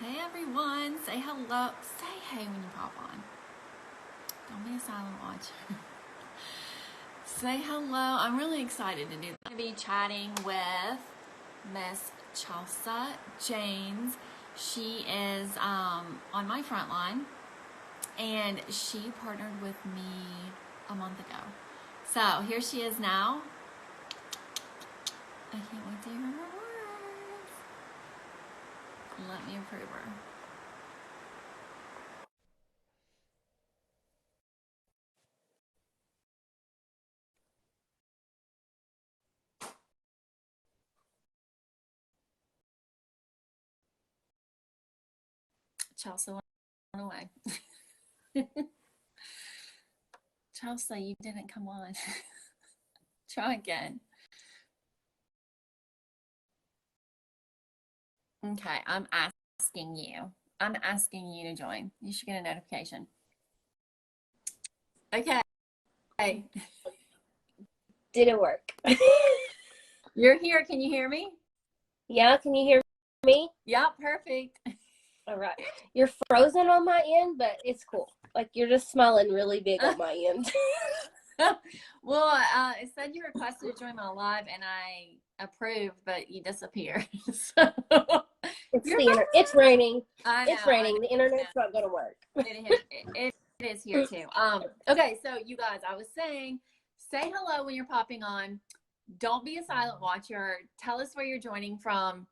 Hey everyone, say hello. Say hey when you pop on. Don't be a silent watcher. Say hello. I'm really excited to do that. I'm going to be chatting with Miss Chelsea Janes. She is on my front line, and she partnered with me a month ago. So here she is now. I can't wait to hear her words. Let me approve her. Chelsea went away. Chelsea, you didn't come on. Try again. Okay, asking you. I'm asking you to join. You should get a notification. Okay. Didn't work. You're here. Can you hear me? Yeah, can you hear me? Yep, perfect. All right. You're frozen on my end, but it's cool. Like you're just smiling really big on my end. Well, it said you requested to join my live and I approved, but you disappeared. So It's raining. I know. It's raining. The internet's not gonna work. It is here too. Okay, so you guys, I was saying, say hello when you're popping on. Don't be a silent watcher. Tell us where you're joining from.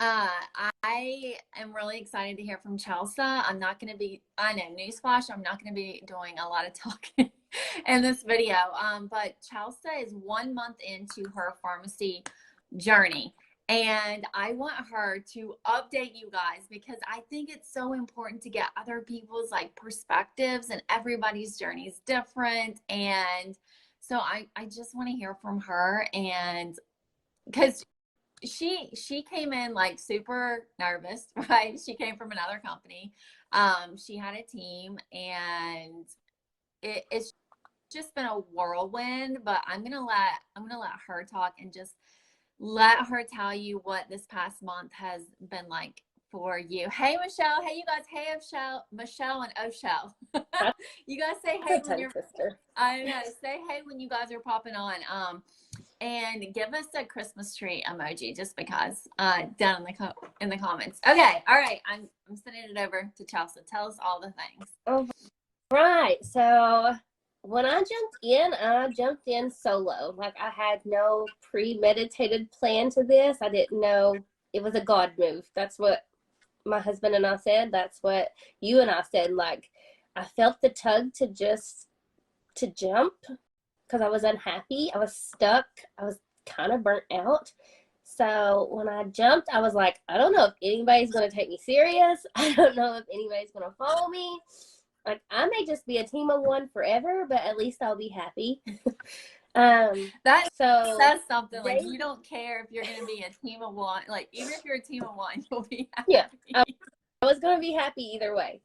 I am really excited to hear from Chelsea. I'm not going to be, I know, newsflash, I'm not going to be doing a lot of talking in this video. But Chelsea is 1 month into her pharmacy journey. And I want her to update you guys because I think it's so important to get other people's like perspectives, and everybody's journey is different. And so I just want to hear from her, and because she came in like super nervous, right? She came from another company. She had a team, and it's just been a whirlwind. But I'm gonna let her talk and just let her tell you what this past month has been like for you. Hey Michelle, hey you guys, hey Michelle and Oshelle. You guys say hey when you're Sister. I know, say hey when you guys are popping on. And give us a Christmas tree emoji just because down in the comments. Okay, all right. I'm sending it over to Chelsea. Tell us all the things. All right. So when I jumped in solo. Like I had no premeditated plan to this. I didn't know it was a God move. That's what my husband and I said. That's what you and I said. Like I felt the tug to jump because I was unhappy. I was stuck. I was kind of burnt out. So when I jumped, I was like, I don't know if anybody's going to take me serious. I don't know if anybody's going to follow me. Like I may just be a team of one forever, but at least I'll be happy. That so says something. Like you don't care if you're going to be a team of one. Like even if you're a team of one, you'll be happy. Yeah, I was going to be happy either way.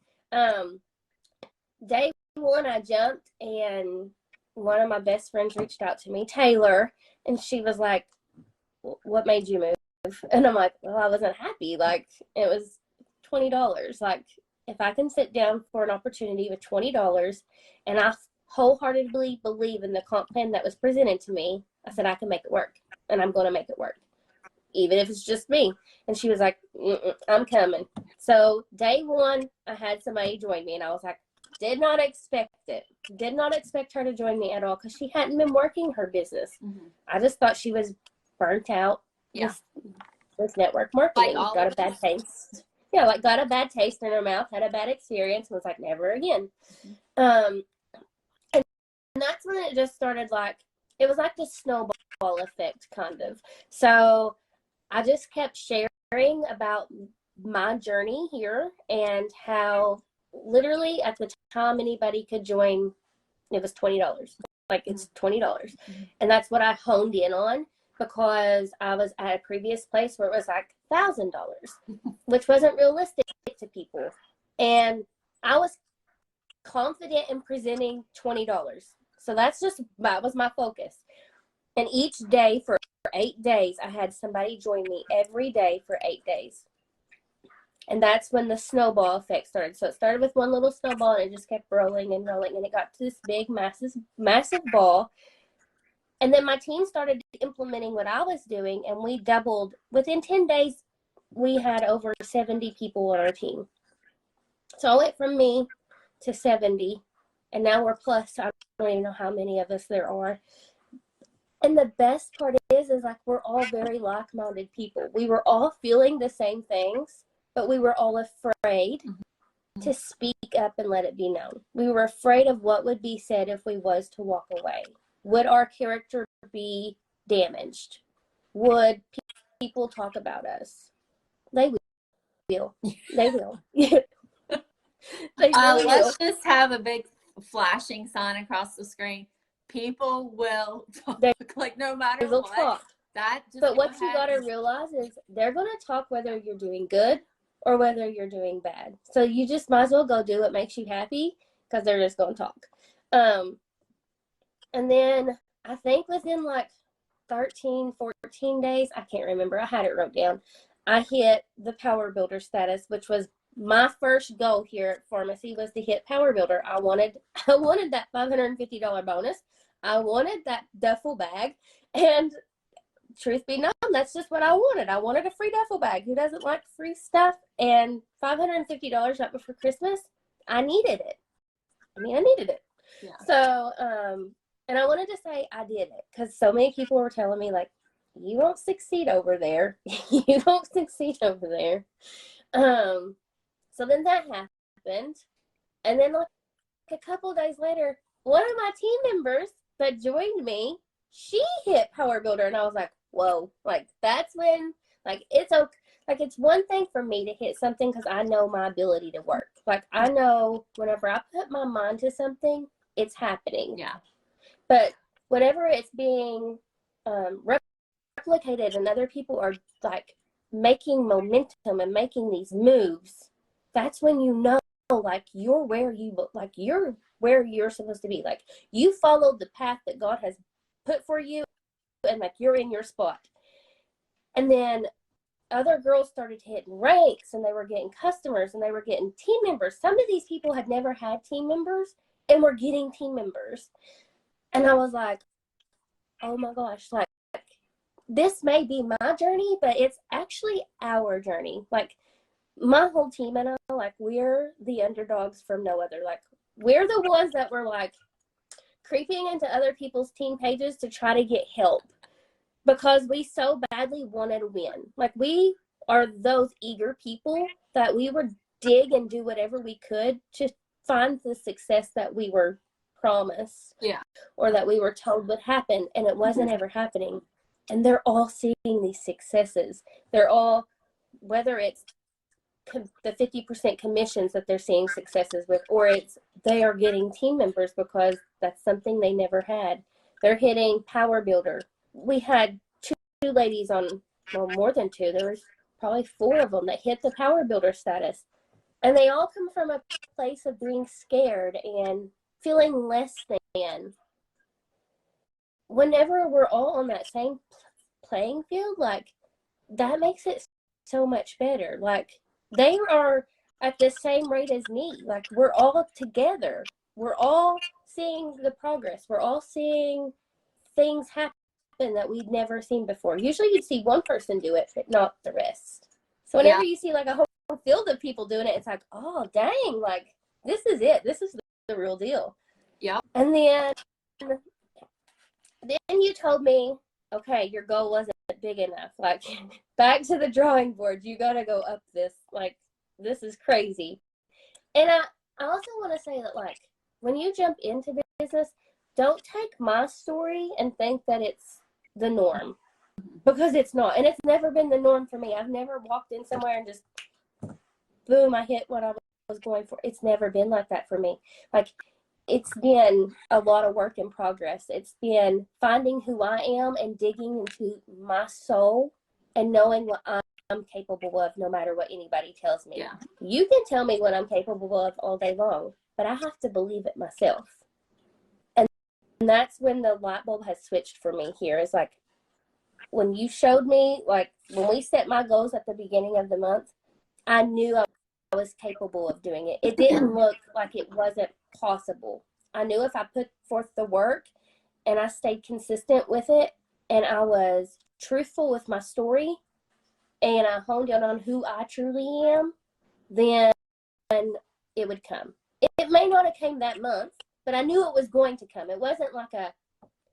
Day one, I jumped, and one of my best friends reached out to me, Taylor, and she was like, what made you move? And I'm like, well, I wasn't happy. Like it was $20. Like if I can sit down for an opportunity with $20 and I wholeheartedly believe in the comp plan that was presented to me, I said I can make it work, and I'm going to make it work, even if it's just me. And she was like, I'm coming. So day one, I had somebody join me, and I was like, did not expect it. Did not expect her to join me at all because she hadn't been working her business. Mm-hmm. I just thought she was burnt out with network marketing. Like got a bad taste. Yeah, like got a bad taste in her mouth, had a bad experience, and was like, never again. And that's when it just started. Like it was like the snowball effect, kind of. So I just kept sharing about my journey here and how literally at the time anybody could join. It was $20. Like it's $20. And that's what I honed in on because I was at a previous place where it was like $1,000, which wasn't realistic to people. And I was confident in presenting $20. So that was my focus. And each day for 8 days, I had somebody join me every day for 8 days. And that's when the snowball effect started. So it started with one little snowball, and it just kept rolling and rolling, and it got to this big, massive ball. And then my team started implementing what I was doing, and we doubled. Within 10 days, we had over 70 people on our team. So I went from me to 70, and now we're plus. I don't even know how many of us there are. And the best part is like we're all very like-minded people. We were all feeling the same things, but we were all afraid to speak up and let it be known. We were afraid of what would be said if we was to walk away. Would our character be damaged? Would people talk about us? They will. They will. They really will. Let's just have a big flashing sign across the screen. People will talk, like no matter They'll what. talk. But what you got to realize is they're going to talk whether you're doing good or whether you're doing bad. So you just might as well go do what makes you happy, because they're just going to talk. And then I think within like 13, 14 days, I can't remember, I had it wrote down, I hit the Power Builder status, which was my first goal here at Pharmacy, was to hit Power Builder. I wanted that $550 bonus. I wanted that duffel bag, and truth be known, that's just what I wanted. I wanted a free duffel bag. Who doesn't like free stuff? And $550 right before Christmas, I needed it. I needed it. Yeah. So, and I wanted to say I did it, because so many people were telling me, like, you won't succeed over there. You won't succeed over there. So then that happened. And then like a couple of days later, one of my team members that joined me, she hit Power Builder, and I was like, whoa, like that's when, like, it's okay. Like, it's one thing for me to hit something because I know my ability to work. Like, I know whenever I put my mind to something, it's happening. Yeah. But whenever it's being replicated and other people are like making momentum and making these moves, that's when you know, like, you're where you're supposed to be. Like, you followed the path that God has put for you, and like you're in your spot. And then other girls started hitting ranks, and they were getting customers, and they were getting team members. Some of these people had never had team members and were getting team members. And I was like, oh my gosh, like, this may be my journey, but it's actually our journey. Like, my whole team and I, like, we're the underdogs from no other. Like, we're the ones that were like creeping into other people's team pages to try to get help, because we so badly wanted to win. Like, we are those eager people that we would dig and do whatever we could to find the success that we were promised. Yeah. Or that we were told would happen, and it wasn't ever happening. And they're all seeing these successes. They're all, whether it's the 50% commissions that they're seeing successes with, or it's they are getting team members because that's something they never had. They're hitting Power Builder. We had two ladies on, well, more than two. There was probably 4 of them that hit the Power Builder status. And they all come from a place of being scared and feeling less than. Whenever we're all on that same playing field, like, that makes it so much better. Like, they are at the same rate as me. Like, we're all together. We're all seeing the progress. We're all seeing things happen that we'd never seen before. Usually you'd see one person do it, but not the rest. So whenever you see like a whole field of people doing it, it's like, oh, dang, like, this is it. This is the real deal. Yeah. And then you told me, okay, your goal wasn't big enough. Like, back to the drawing board. You got to go up this. Like, this is crazy. And I also want to say that, like, when you jump into business, don't take my story and think that it's the norm, because it's not. And it's never been the norm for me. I've never walked in somewhere and just, boom, I hit what I was going for. It's never been like that for me. Like, it's been a lot of work in progress. It's been finding who I am and digging into my soul and knowing what I'm capable of, no matter what anybody tells me. Yeah. You can tell me what I'm capable of all day long, but I have to believe it myself. And that's when the light bulb has switched for me here. Is like, when you showed me, like, when we set my goals at the beginning of the month, I knew I was capable of doing it. It didn't look like it wasn't possible. I knew if I put forth the work and I stayed consistent with it and I was truthful with my story and I honed in on who I truly am, then it would come. It may not have came that month, but I knew it was going to come. It wasn't like a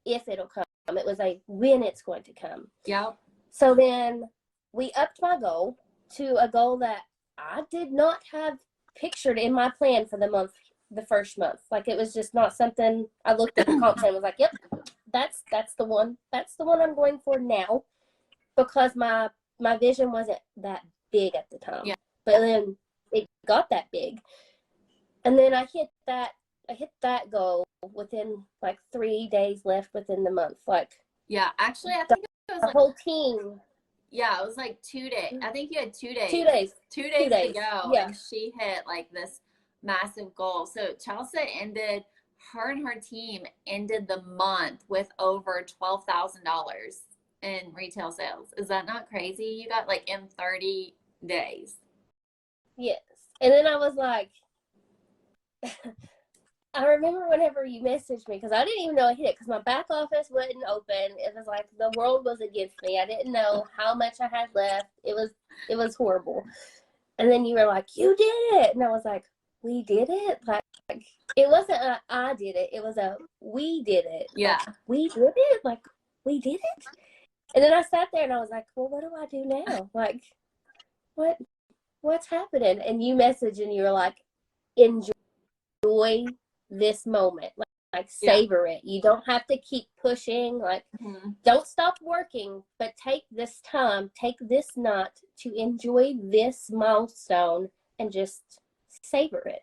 if it'll come. It was a when it's going to come. Yep. So then we upped my goal to a goal that I did not have pictured in my plan for the first month. Like it was just not something I looked at the comp plan and was like, yep, that's the one. That's the one I'm going for now, because my vision wasn't that big at the time. Yeah. But then it got that big. And then I hit that goal within like 3 days left within the month. Like, yeah, actually I think it was the like whole team. Yeah, it was like 2 days. I think you had 2 days. 2 days. 2 days, 2 days. to go. Yeah. And she hit like this massive goal. So Chelsea her and her team ended the month with over $12,000 in retail sales. Is that not crazy? You got like in 30 days. Yes. And then I was like, I remember whenever you messaged me, because I didn't even know I hit it, because my back office wasn't open. It was like the world was against me. I didn't know how much I had left. It was horrible. And then you were like, you did it. And I was like, we did it? Like it wasn't a I did it. It was a we did it. Yeah. Like, we did it? Like, we did it? And then I sat there and I was like, well, what do I do now? Like, what's happening? And you messaged and you were like, enjoy this moment. Like savor it. You don't have to keep pushing. Like, don't stop working, but take this time, take this night to enjoy this milestone and just savor it.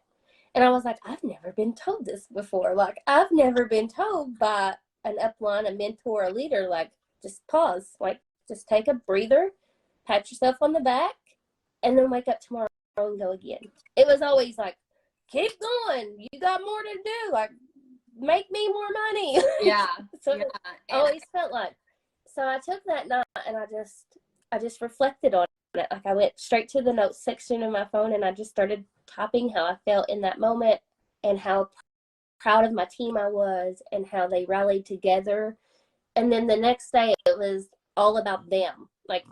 And I was like, I've never been told this before. Like, I've never been told by an upline, a mentor, a leader, like, just pause. Like, just take a breather, pat yourself on the back, and then wake up tomorrow and go again. It was always like, keep going. You got more to do. Like, make me more money. Yeah. So yeah. I always felt like, so I took that night and I just reflected on it. Like, I went straight to the notes section of my phone and I just started typing how I felt in that moment and how proud of my team I was and how they rallied together. And then the next day it was all about them. Like,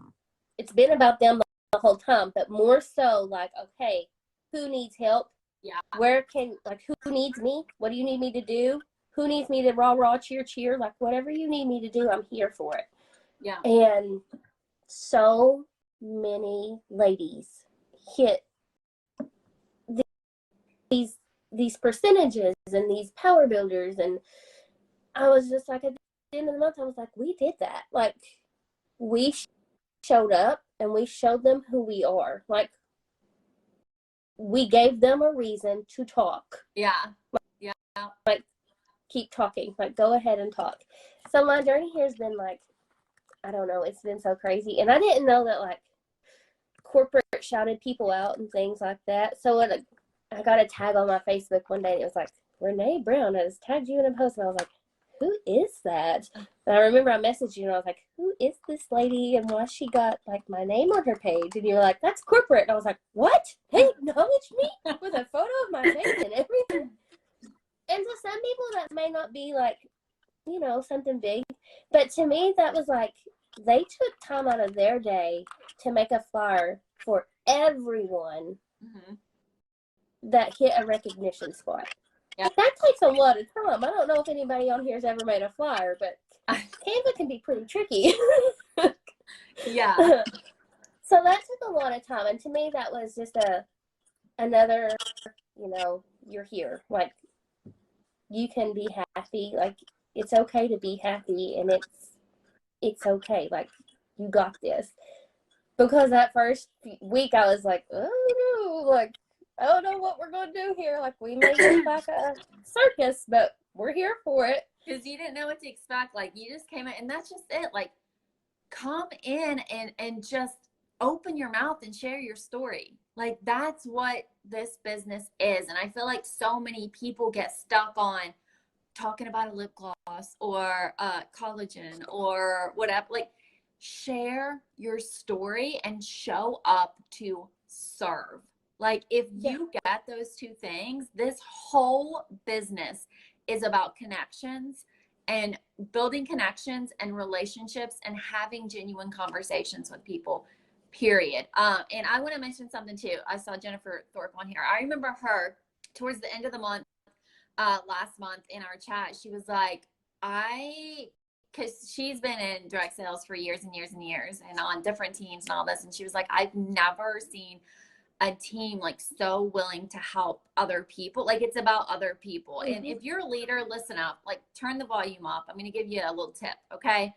it's been about them the whole time, but more so like, okay, who needs help? Yeah. Who needs me? What do you need me to do? Who needs me to rah, cheer? Like, whatever you need me to do, I'm here for it. Yeah. And so many ladies hit these percentages and these power builders. And I was just like, at the end of the month, I was like, we did that. Like, we showed up and we showed them who we are. Like, we gave them a reason to talk. Yeah. Like, keep talking. Like, go ahead and talk. So my journey here has been like, I don't know, it's been so crazy. And I didn't know that, like, corporate shouted people out and things like that. So I got a tag on my Facebook one day and it was like, Renee Brown has tagged you in a post. And I was like, who is that? And I remember I messaged you and I was like, who is this lady and why she got like my name on her page? And you were like, that's corporate. And I was like, what? They acknowledged me with a photo of my face and everything. And to some people that may not be like, you know, something big, but to me that was like, they took time out of their day to make a flyer for everyone that hit a recognition spot. Yeah. That takes a lot of time. I don't know if anybody on here has ever made a flyer, but Canva can be pretty tricky. Yeah. So that took a lot of time. And to me, that was just another, you know, you're here. Like, you can be happy. Like, it's okay to be happy. And it's okay. Like, you got this. Because that first week I was like, oh, like, I don't know what we're going to do here. Like, we may look like a circus, but we're here for it. Because you didn't know what to expect. Like, you just came in, and that's just it. Like, come in and just open your mouth and share your story. Like, that's what this business is. And I feel like so many people get stuck on talking about a lip gloss or collagen or whatever. Like, share your story and show up to serve. Like if you get those two things, this whole business is about connections and building connections and relationships and having genuine conversations with people, period. And I want to mention something too. I saw Jennifer Thorpe on here. I remember her towards the end of the month, last month in our chat. She was like, because she's been in direct sales for years and years and years and on different teams and all this. And she was like, I've never seen a team like so willing to help other people. Like it's about other people. And if you're a leader, listen up, like turn the volume up. I'm going to give you a little tip. Okay.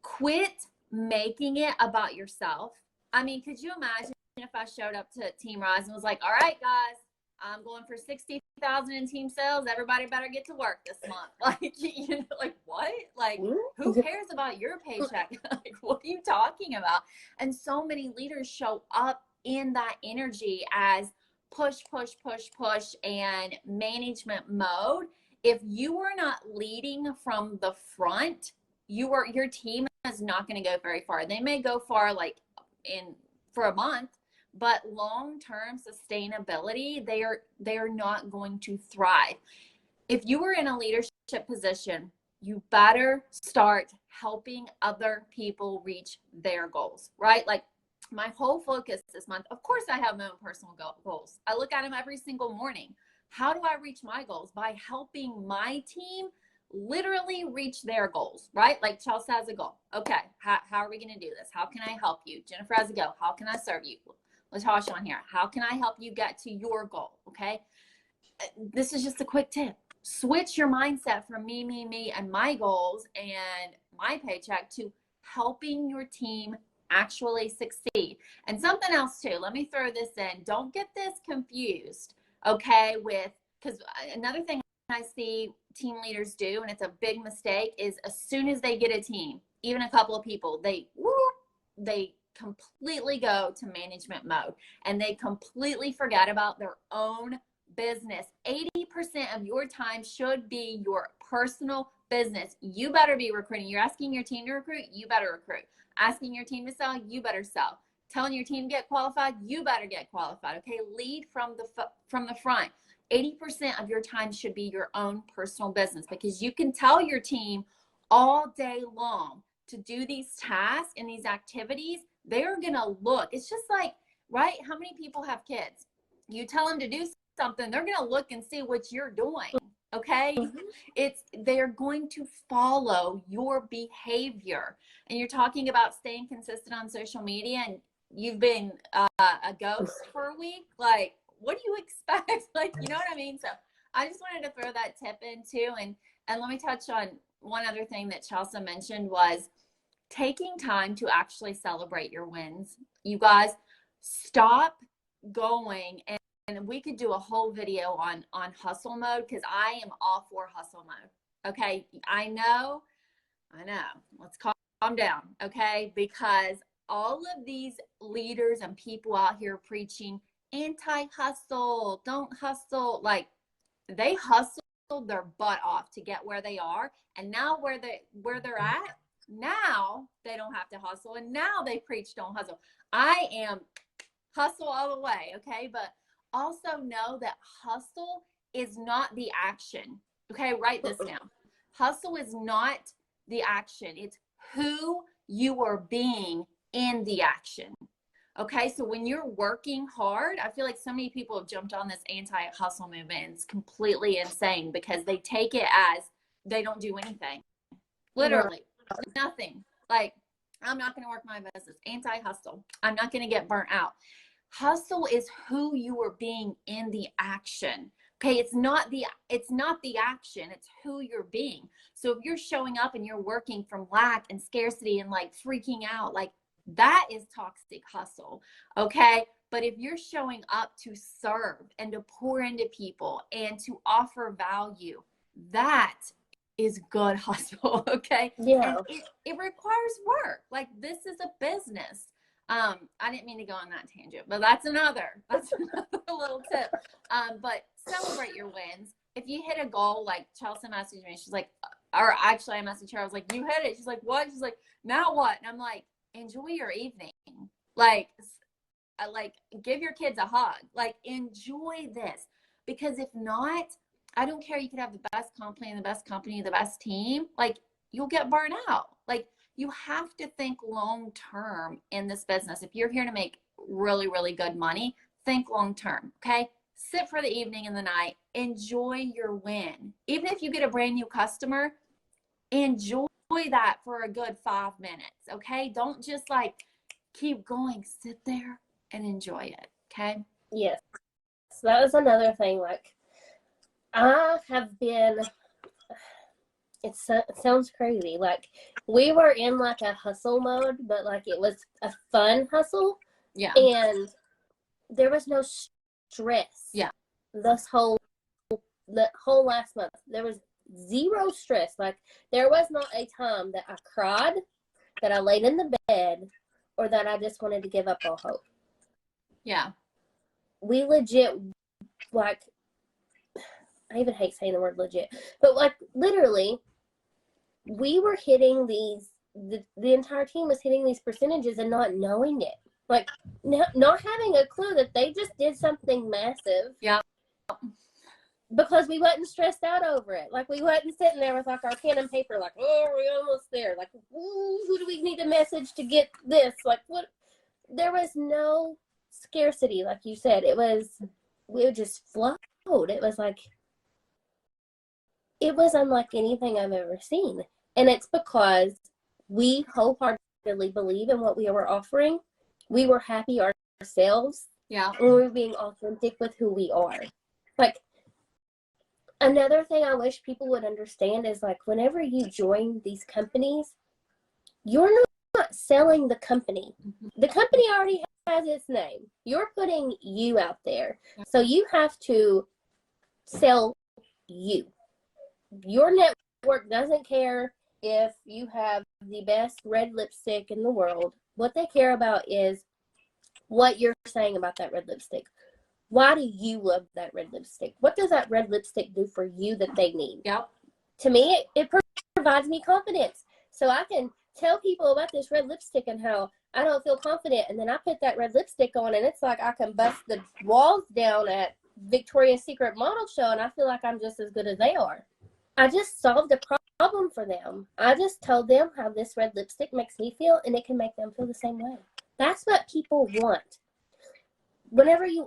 Quit making it about yourself. I mean, could you imagine if I showed up to Team Rise and was like, all right, guys, I'm going for 60,000 in team sales. Everybody better get to work this month. Like, you know, like what? Like, who cares about your paycheck? Like, what are you talking about? And so many leaders show up in that energy as push, push, push, push, and management mode. If you are not leading from the front, your team is not going to go very far. They may go far like for a month, but long-term sustainability, they are not going to thrive. If you are in a leadership position, you better start helping other people reach their goals, right? Like my whole focus this month, of course I have my own personal goals. I look at them every single morning. How do I reach my goals? By helping my team literally reach their goals, right? Like Chelsea has a goal. Okay, how are we going to do this? How can I help you? Jennifer has a goal. How can I serve you? Latasha on here. How can I help you get to your goal? Okay. This is just a quick tip. Switch your mindset from me, and my goals and my paycheck to helping your team actually succeed. And something else too, let me throw this in. Don't get this confused, okay, because another thing I see team leaders do, and it's a big mistake, is as soon as they get a team, even a couple of people, they completely go to management mode and they completely forget about their own business. 80% of your time should be your personal business. You better be recruiting. You're asking your team to recruit, you better recruit. Asking your team to sell, you better sell. Telling your team to get qualified, you better get qualified. Okay, lead from the front. 80% of your time should be your own personal business, because you can tell your team all day long to do these tasks and these activities. They're gonna look. It's just like, right? How many people have kids? You tell them to do something, they're gonna look and see what you're doing. Okay, they're going to follow your behavior. And you're talking about staying consistent on social media, and you've been a ghost for a week. Like, what do you expect? Like, you know what I mean? So I just wanted to throw that tip in too. And let me touch on one other thing that Chelsea mentioned was taking time to actually celebrate your wins. You guys, stop going, and we could do a whole video on hustle mode, because I am all for hustle mode. Okay, I know. Let's calm down, okay? Because all of these leaders and people out here preaching anti-hustle, don't hustle, like they hustled their butt off to get where they are, and now where they're at, now they don't have to hustle, and now they preach don't hustle. I am hustle all the way, okay? But also know that hustle is not the action. Okay, write this down. Hustle is not the action. It's who you are being in the action. Okay, so when you're working hard, I feel like so many people have jumped on this anti-hustle movement. It's completely insane, because they take it as they don't do anything. Literally, nothing. Like, I'm not going to work my business. Anti-hustle. I'm not going to get burnt out. Hustle is who you are being in the action. Okay, it's not the action, it's who you're being. So if you're showing up and you're working from lack and scarcity and like freaking out, like that is toxic hustle. Okay, but if you're showing up to serve and to pour into people and to offer value, that is good hustle. Okay, Yeah. and it requires work. Like, this is a business. I didn't mean to go on that tangent, but that's another little tip. But celebrate your wins. If you hit a goal, like Chelsea messaged me, she's like, or actually I messaged her, I was like, you hit it. She's like, what? She's like, now what? And I'm like, enjoy your evening. Like, like give your kids a hug, like enjoy this, because if not, I don't care. You could have the best company, the best team. Like you'll get burnt out. Like you have to think long term in this business. If you're here to make really, really good money, think long term. Okay. Sit for the evening and the night. Enjoy your win. Even if you get a brand new customer, enjoy that for a good 5 minutes. Okay. Don't just like keep going. Sit there and enjoy it. Okay. Yes. So that was another thing. Like, I have been, it sounds crazy. Like, we were in like a hustle mode, but like it was a fun hustle. Yeah. And there was no stress. Yeah. The whole last month, there was zero stress. Like, there was not a time that I cried, that I laid in the bed, or that I just wanted to give up all hope. Yeah. We legit, like, I even hate saying the word legit, but like literally, we were hitting the entire team was hitting these percentages and not knowing it. Like, not having a clue that they just did something massive. Yeah. Because we wasn't stressed out over it. Like, we wasn't sitting there with like our pen and paper, like, oh, we're almost there. Like, ooh, who do we need to message to get this? Like, what? There was no scarcity, like you said. We just flowed. It was like, it was unlike anything I've ever seen. And it's because we wholeheartedly believe in what we were offering. We were happy ourselves. Yeah. And we were being authentic with who we are. Like, another thing I wish people would understand is, like, whenever you join these companies, you're not selling the company. The company already has its name. You're putting you out there. So you have to sell you. Your network doesn't care if you have the best red lipstick in the world. What they care about is what you're saying about that red lipstick. Why do you love that red lipstick? What does that red lipstick do for you that they need? Yep. To me, it provides me confidence. So I can tell people about this red lipstick and how I don't feel confident. And then I put that red lipstick on, and it's like I can bust the walls down at Victoria's Secret model show, and I feel like I'm just as good as they are. I just solved a problem for them. I just told them how this red lipstick makes me feel, and it can make them feel the same way. That's what people want. Whenever you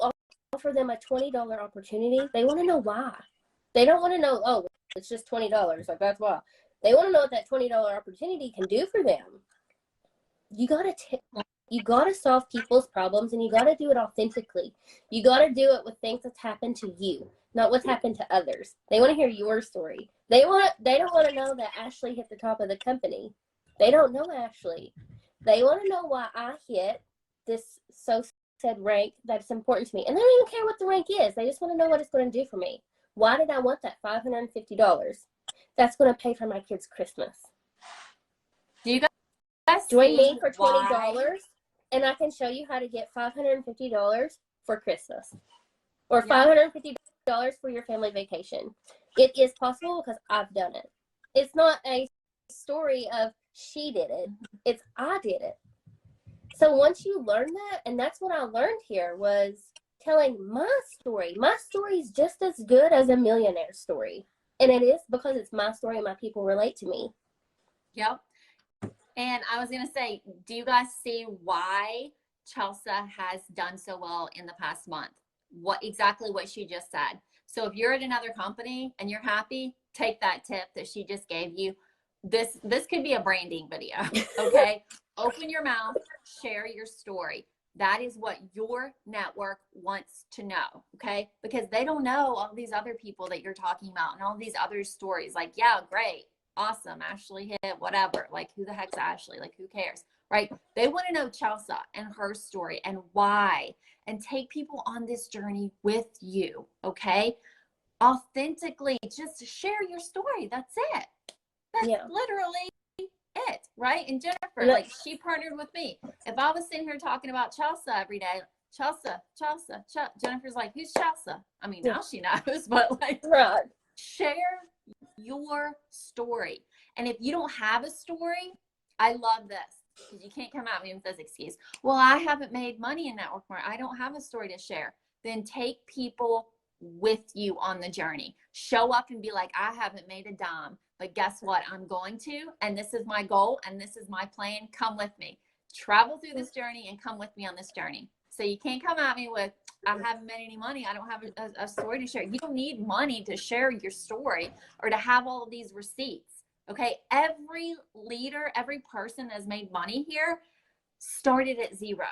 offer them a $20 opportunity, they want to know why. They don't want to know, oh, it's just $20. Like, that's why. They want to know what that $20 opportunity can do for them. You gotta solve people's problems, and you gotta do it authentically. You gotta do it with things that's happened to you, not what's happened to others. They want to hear your story. They don't want to know that Ashley hit the top of the company. They don't know Ashley. They want to know why I hit this said rank that's important to me. And they don't even care what the rank is. They just want to know what it's going to do for me. Why did I want that $550? That's going to pay for my kids' Christmas. Do you guys join me for $20, and I can show you how to get $550 for Christmas, or $550 for your family vacation. It is possible because I've done it. It's not a story of she did it. It's I did it. So once you learn that, and that's what I learned here, was telling my story. My story is just as good as a millionaire story. And it is because it's my story and my people relate to me. Yep. And I was going to say, do you guys see why Chelsea has done so well in the past month? Exactly what she just said. So if you're at another company and you're happy, take that tip that she just gave you. This could be a branding video, okay? Open your mouth, share your story. That is what your network wants to know, okay? Because they don't know all these other people that you're talking about and all these other stories. Like, yeah, great, awesome, Ashley hit, whatever. Like, who the heck's Ashley? Like, who cares, right? They want to know Chelsea and her story and why, and take people on this journey with you, okay? Authentically, just share your story. That's it. That's literally it, right? And Jennifer, like, she partnered with me. If I was sitting here talking about Chelsea every day, Chelsea, Jennifer's like, who's Chelsea? I mean, now she knows, but like, share your story. And if you don't have a story, I love this. because you can't come at me with this excuse. Well, I haven't made money in network marketing. I don't have a story to share. Then take people with you on the journey. Show up and be like, I haven't made a dime, but guess what? I'm going to, and this is my goal, and this is my plan. Come with me. Travel through this journey and come with me on this journey. So you can't come at me with, I haven't made any money. I don't have a story to share. You don't need money to share your story or to have all of these receipts. Okay. Every leader, every person that's made money here started at zero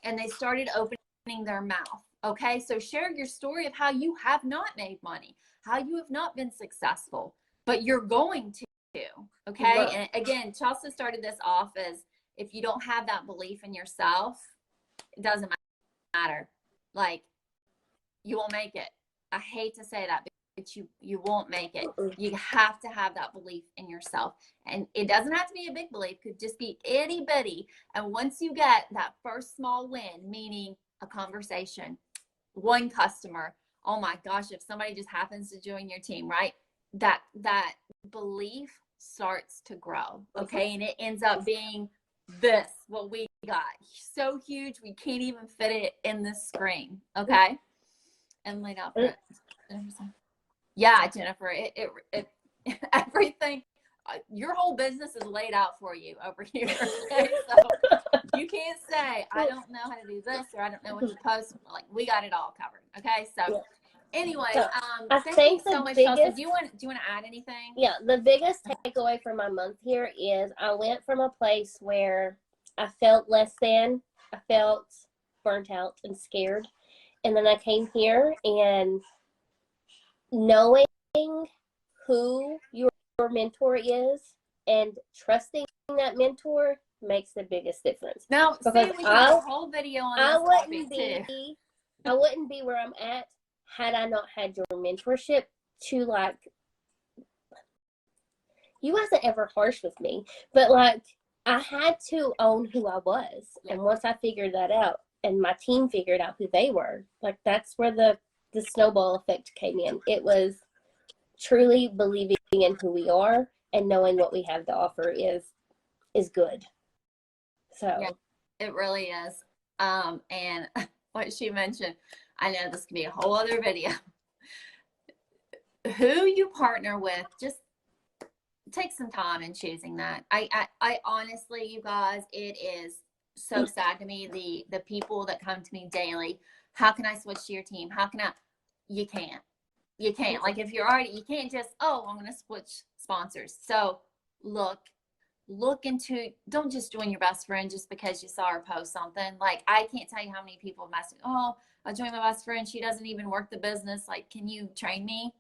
and they started opening their mouth. Okay. So share your story of how you have not made money, how you have not been successful, but you're going to. Okay. Right. And again, Chelsea started this off as, if you don't have that belief in yourself, it doesn't matter. Like, you won't make it. I hate to say that, but you won't make it. You have to have that belief in yourself. And it doesn't have to be a big belief, it could just be itty bitty. And once you get that first small win, meaning a conversation, one customer, oh my gosh, if somebody just happens to join your team, right? That belief starts to grow. Okay. And it ends up being this, what we got, so huge we can't even fit it in the screen. Okay. And laid out for it. Yeah, Jennifer, it everything, your whole business is laid out for you over here. Okay? So you can't say, I don't know how to do this, or I don't know what to post. Like, we got it all covered. Okay. So anyways, thank you so much, Chelsea. Do you want to add anything? Yeah, the biggest takeaway from my month here is I went from a place where I felt less than, I felt burnt out and scared. And then I came here, and knowing who your mentor is and trusting that mentor makes the biggest difference. Now, see, we have a whole video on this topic too. I wouldn't be where I'm at had I not had your mentorship to, like, you wasn't ever harsh with me, but like, I had to own who I was. And once I figured that out and my team figured out who they were, like, that's where the snowball effect came in. It was truly believing in who we are and knowing what we have to offer is good. So yeah, it really is. And what she mentioned, I know this could be a whole other video. Who you partner with, just take some time in choosing that. I honestly, you guys, it is so sad to me, the people that come to me daily. How can I switch to your team? How can I? You can't. Like, if you're already, you can't just, oh, I'm going to switch sponsors. So look into, don't just join your best friend just because you saw her post something. Like, I can't tell you how many people message, oh, I joined my best friend, she doesn't even work the business. Like, can you train me?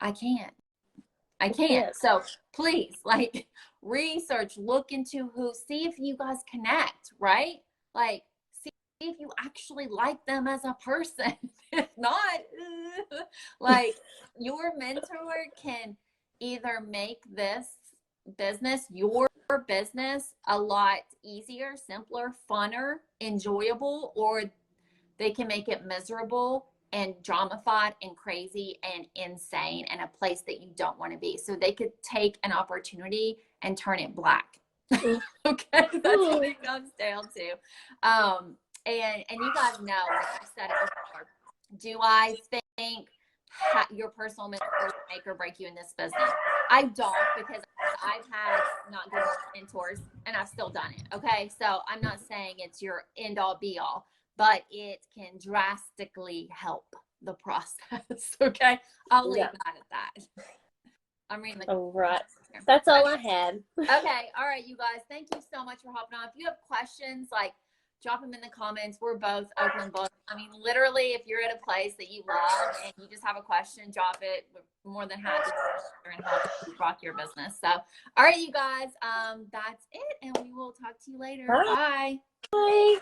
I can't. So please, like, research, look into who, see if you guys connect, right? Like, see if you actually like them as a person. If not, like, your mentor can either make this business, your business, a lot easier, simpler, funner, enjoyable, or they can make it miserable and dramified and crazy and insane and a place that you don't want to be. So they could take an opportunity and turn it black. Okay, that's what it comes down to. And you guys know, like I said it before, do I think your personal mentor will make or break you in this business? I don't, because I've had not good mentors and I've still done it. Okay, so I'm not saying it's your end all be all, but it can drastically help the process. Okay, I'll leave that at that. I'm reading the. All right. That's all I had. Okay, all right, you guys. Thank you so much for hopping on. If you have questions, like, drop them in the comments. We're both open books. I mean, literally, if you're at a place that you love and you just have a question, drop it. We're more than happy to share and help you rock your business. So, all right, you guys, that's it, and we will talk to you later. Bye. Bye. Bye.